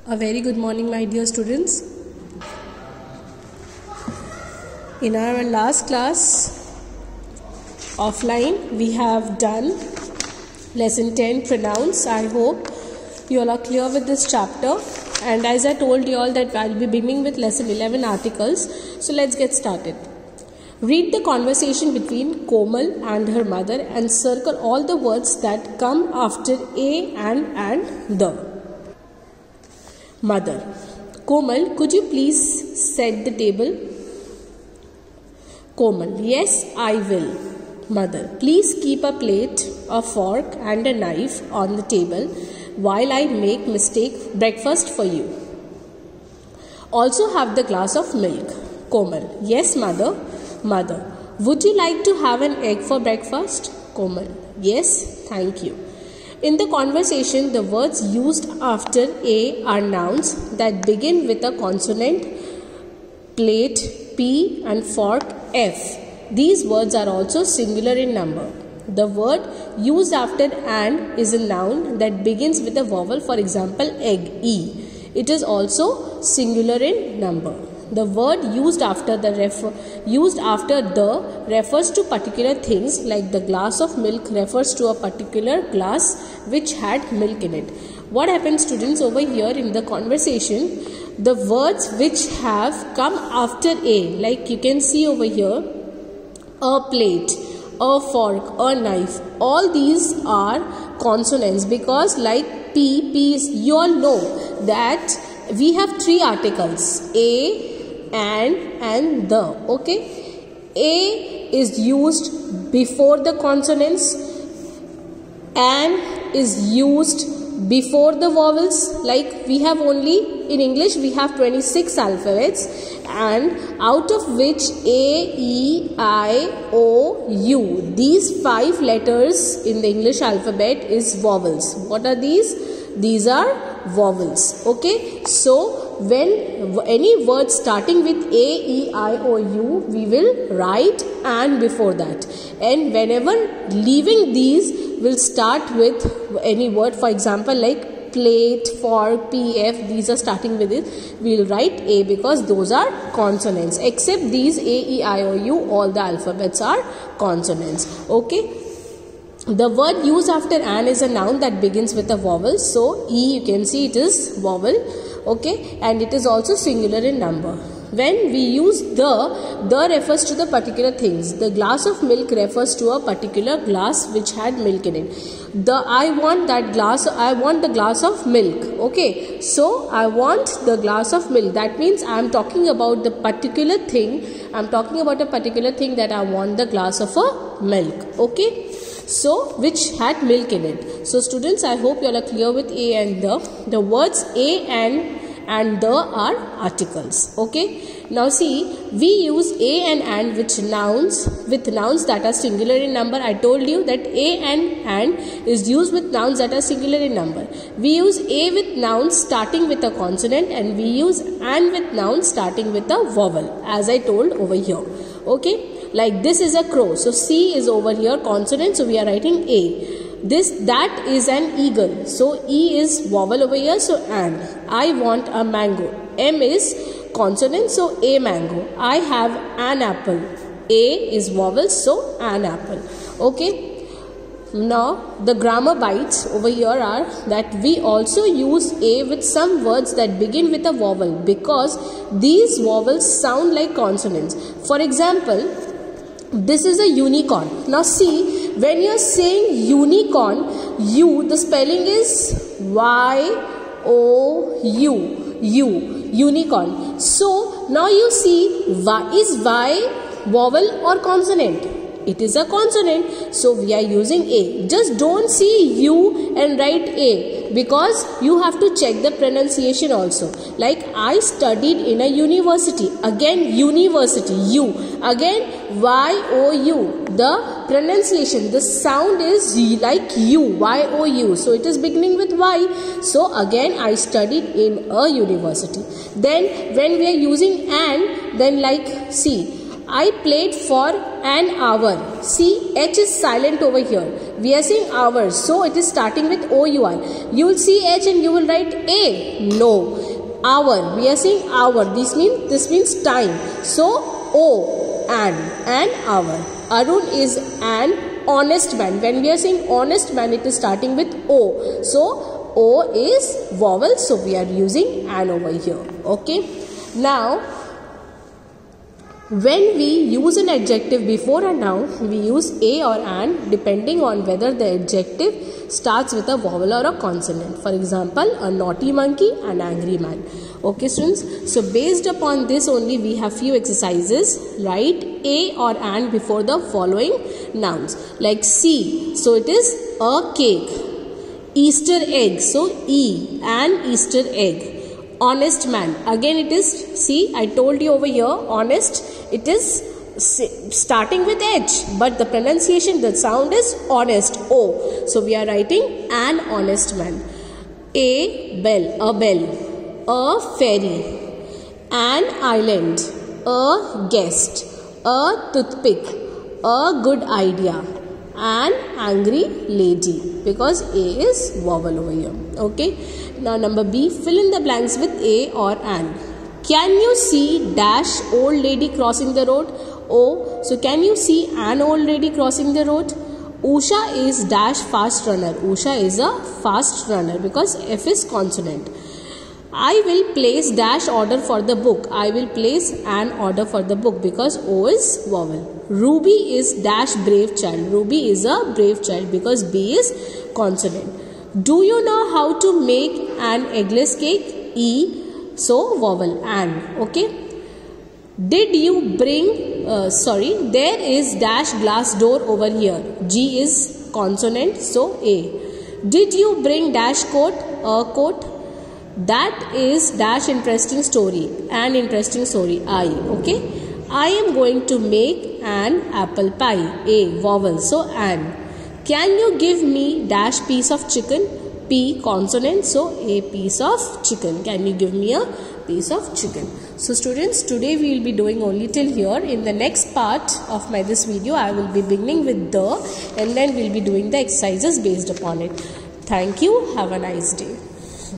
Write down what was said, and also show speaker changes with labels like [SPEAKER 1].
[SPEAKER 1] A very good morning, my dear students. In our last class offline, we have done lesson 10 pronouns. I hope you all are clear with this chapter. And as I told you all that I will be beginning with lesson 11 articles. So let's get started. Read the conversation between Komal and her mother and circle all the words that come after a and the. Mother: Komal, could you please set the table? Komal: Yes, I will. Mother: Please keep a plate, a fork and a knife on the table while I make breakfast for you. Also have the glass of milk. Komal: Yes, mother. Mother: Would you like to have an egg for breakfast? Komal: Yes, thank you. In the conversation, the words used after a are nouns that begin with a consonant, plate, P and fork, F. These words are also singular in number. The word used after an is a noun that begins with a vowel, for example, egg, E. It is also singular in number. The word used after the refers to particular things, like the glass of milk refers to a particular glass which had milk in it. What happens, students, over here in the conversation, the words which have come after a, like you can see over here, a plate, a fork, a knife, all these are consonants, because like P is, you all know that we have three articles, a, and the. Okay, a is used before the consonants, and is used before the vowels. Like we have only, in English we have 26 alphabets, and out of which A, E, I, O, U, these 5 letters in the English alphabet is vowels. What are these? These are vowels. Okay, so when any word starting with A, E, I, O, U, we will write and before that. And whenever leaving these, we'll start with any word. For example, like plate, fork, P, F, these are starting with it. We'll write A because those are consonants. Except these A, E, I, O, U, all the alphabets are consonants. Okay. The word used after an is a noun that begins with a vowel. So E, you can see it is vowel. Okay, and it is also singular in number. When we use the refers to the particular things. The glass of milk refers to a particular glass which had milk in it. I want the glass of milk. Okay, so I want the glass of milk. That means I am talking about the particular thing. I am talking about a particular thing that I want the glass of a milk. Okay, so which had milk in it. So students, I hope you all are clear with a and the. The words a and the are articles. Okay, now see, we use a and with nouns that are singular in number. I told you that a and is used with nouns that are singular in number. We use a with nouns starting with a consonant, and we use and with nouns starting with a vowel, as I told over here. Okay, like this is a crow, so C is over here consonant, so we are writing A. That is an eagle, so E is vowel over here, so and. I want a mango, M is consonant, so A mango. I have an apple, A is vowel, so an apple. Okay, now the grammar bites over here are that we also use A with some words that begin with a vowel, because these vowels sound like consonants. For example, this is a unicorn. Now see, when you are saying unicorn, the spelling is Y-O-U, unicorn. So now you see, is Y vowel or consonant? It is a consonant, so we are using A. Just don't see U and write A, because you have to check the pronunciation also. Like I studied in a university. Again university, U. Again Y-O-U. The pronunciation, the sound is like U, Y-O-U. So it is beginning with Y. So again I studied in a university. Then when we are using an, then like see, I played for an hour. See, H is silent over here. We are saying hours, so it is starting with O-U-R. You will see H and you will write A. No. Hour. We are saying hour. This means time. So O, an hour. Arun is an honest man. When we are saying honest man, it is starting with O. So O is vowel. So we are using an over here. Okay. Now, when we use an adjective before a noun, we use a or an depending on whether the adjective starts with a vowel or a consonant. For example, a naughty monkey, an angry man. Okay students, so based upon this only we have few exercises. Write a or an before the following nouns. Like see, so it is a cake. Easter egg, so E, an Easter egg. Honest man, again it is, see I told you over here, honest, it is starting with H, but the pronunciation, the sound is honest, O. So we are writing an honest man. A bell, a ferry, an island, a guest, a toothpick, a good idea, an angry lady, because A is vowel over here. Okay. Now number B, fill in the blanks with a or an. Can you see dash old lady crossing the road? O. So can you see an old lady crossing the road? Usha is dash fast runner. Usha is a fast runner because F is consonant. I will place dash order for the book. I will place an order for the book because O is vowel. Ruby is dash brave child. Ruby is a brave child because B is consonant. Do you know how to make an eggless cake? E. So vowel an. Okay. Did you bring, there is dash glass door over here. G is consonant, so A. Did you bring dash coat? A coat. That is dash interesting story. An interesting story. I. Okay. I am going to make an apple pie. A. Vowel, so an. Can you give me dash piece of chicken? P consonant, so a piece of chicken. Can you give me a piece of chicken? So students, today we will be doing only till here. In the next part of this video, I will be beginning with the, and then we will be doing the exercises based upon it. Thank you. Have a nice day.